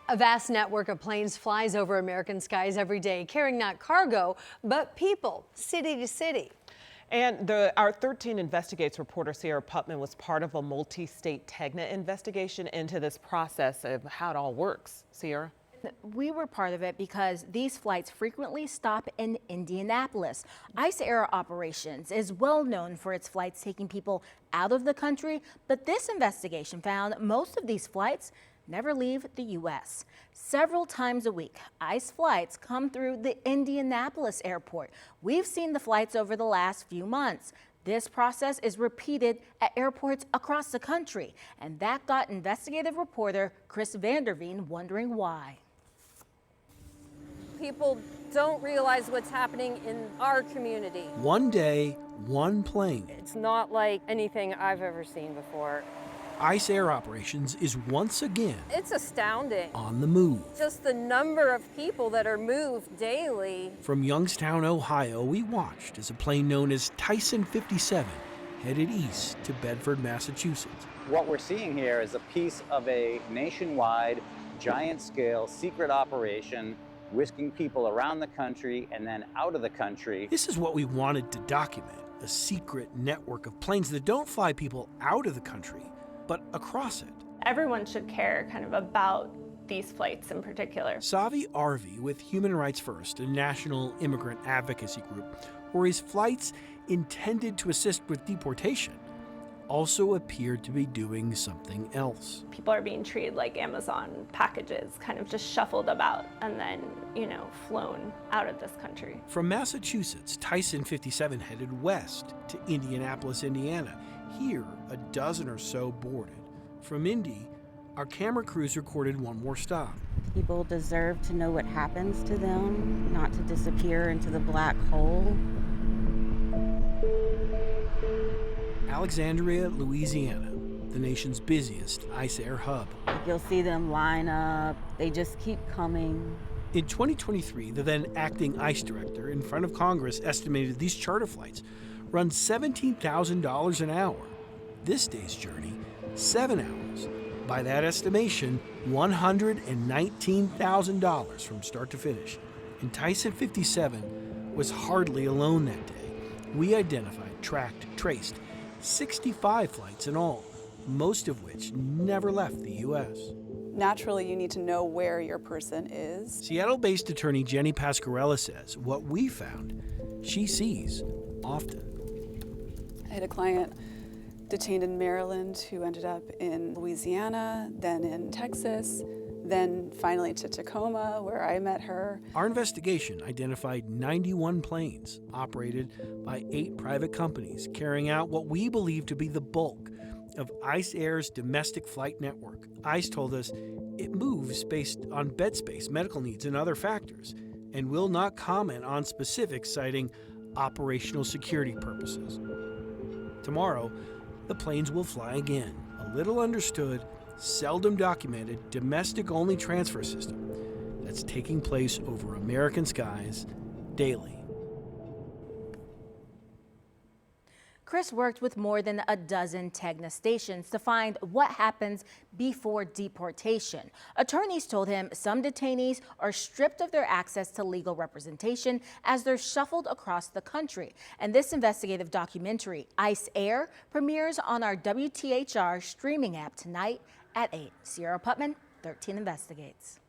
A vast network of planes flies over American skies every day, carrying not cargo, but people, city to city. And our 13 Investigates reporter Sierra Putman was part of a multi-state TEGNA investigation into this process of how it all works. Sierra? We were part of it because these flights frequently stop in Indianapolis. ICE Air Operations is well known for its flights taking people out of the country, but this investigation found most of these flights never leave the U.S. Several times a week, ICE flights come through the Indianapolis airport. We've seen the flights over the last few months. This process is repeated at airports across the country, and that got investigative reporter Chris Vanderveen wondering why. People don't realize what's happening in our community. One day, one plane. It's not like anything I've ever seen before. ICE Air Operations is once again It's astounding. on the move. Just the number of people that are moved daily. From Youngstown, Ohio, we watched as a plane known as Tyson 57 headed east to Bedford, Massachusetts. What we're seeing here is a piece of a nationwide, giant-scale secret operation whisking people around the country and then out of the country. This is what we wanted to document, a secret network of planes that don't fly people out of the country, but across it. Everyone should care kind of about these flights in particular. Savi Arvi with Human Rights First, a national immigrant advocacy group, worries flights intended to assist with deportation also appeared to be doing something else. People are being treated like Amazon packages, kind of just shuffled about and then, flown out of this country. From Massachusetts, Tyson 57 headed west to Indianapolis, Indiana. Here, a dozen or so boarded. From Indy, our camera crews recorded one more stop. People deserve to know what happens to them, not to disappear into the black hole. Alexandria, Louisiana, the nation's busiest ICE Air hub. You'll see them line up. They just keep coming. In 2023, the then acting ICE director in front of Congress estimated these charter flights run $17,000 an hour. This day's journey, 7 hours. By that estimation, $119,000 from start to finish. And Tyson 57 was hardly alone that day. We identified, tracked, traced 65 flights in all, most of which never left the U.S. Naturally, you need to know where your person is. Seattle-based attorney Jenny Pasquarella says what we found, she sees often. I had a client detained in Maryland who ended up in Louisiana, then in Texas, then finally to Tacoma, where I met her. Our investigation identified 91 planes operated by 8 private companies carrying out what we believe to be the bulk of ICE Air's domestic flight network. ICE told us it moves based on bed space, medical needs, and other factors, and will not comment on specifics, citing operational security purposes. Tomorrow, the planes will fly again, a little understood, seldom documented, domestic-only transfer system that's taking place over American skies daily. Chris worked with more than a dozen TEGNA stations to find what happens before deportation. Attorneys told him some detainees are stripped of their access to legal representation as they're shuffled across the country. And this investigative documentary, ICE Air, premieres on our WTHR streaming app tonight at 8. Sierra Putman, 13 Investigates.